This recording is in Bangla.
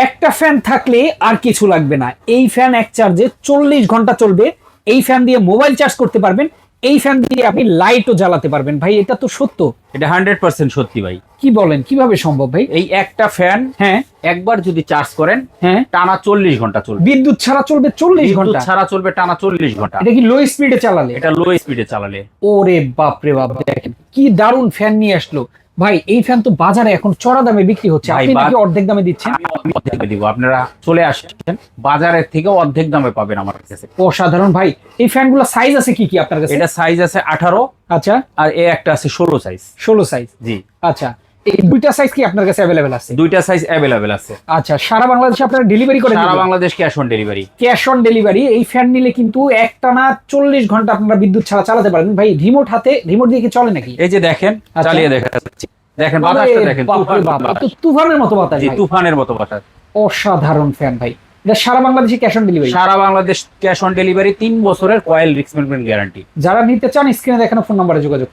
একটা ফ্যান থাকলে আর কিছু লাগবে না। এই ফ্যান এক চার্জে 40 ঘন্টা চলবে। এই ফ্যান দিয়ে মোবাইল চার্জ করতে পারবেন, এই ফ্যান দিয়ে আপনি লাইটও জ্বালাতে পারবেন। ভাই এটা তো সত্য। এটা 100% সত্যি ভাই। কি বলেন, কিভাবে সম্ভব ভাই? এই একটা ফ্যান হ্যাঁ একবার যদি চার্জ করেন হ্যাঁ, টানা 40 ঘন্টা চলবে। বিদ্যুৎ ছাড়া চলবে 40 বিদ্যুৎ ঘন্টা? ছাড়া চলবে টানা 40 ঘন্টা। এটা কি লো স্পিডে চালালে? এটা লো স্পিডে চালালে। ওরে বাপ রে বাপ, দেখেন কি দারুণ ফ্যান নিয়ে আসলো ভাই। এই ফ্যান তো বাজারে এখন চড়া দামে বিক্রি হচ্ছে, ভাই, আপনি নাকি অর্ধেক দামে দিচ্ছেন? আমি অর্ধেক দামে দিব, আপনারা চলে আসছেন, বাজারের থেকে অর্ধেক দামে পাবেন আমার কাছে। অসাধারণ ভাই। এই ফ্যানগুলো সাইজ আছে কি কি আপনার কাছে? এটা সাইজ আছে 18, আচ্ছা, আর এ একটা আছে 16 সাইজ। 16 সাইজ। জি, আচ্ছা, এই দুইটা সাইজ কি আপনার কাছে অ্যাভেলেবেল আছে? দুইটা সাইজ অ্যাভেলেবেল আছে। আচ্ছা, সারা বাংলাদেশে আপনারা ডেলিভারি করেন? সারা Bangladesh cash on delivery. Cash on delivery. এই ফ্যান নিলে কিন্তু একটানা 40 ঘন্টা আপনারা বিদ্যুৎ ছাড়া চালাতে পারবেন। ভাই রিমোট হাতে, রিমোট দিয়ে কি চলে নাকি? এই যে দেখেন, আচ্ছা। চালিয়ে দেখাচ্ছি, দেখেন বাতাসটা দেখেন, তুফান বাতাস। তো তুফানের মতো বাতাস জি, ভাই। তুফানের মতো বাতাস। অসাধারণ ফ্যান ভাই। এটা সারা বাংলাদেশে ক্যাশ অন ডেলিভারি? সারা বাংলাদেশ ক্যাশ অন ডেলিভারি, 3 বছরের কয়েল রিপ্লেসমেন্ট গ্যারান্টি। যারা নিতে চান স্ক্রিনে দেখানো ফোন নম্বরে যোগাযোগ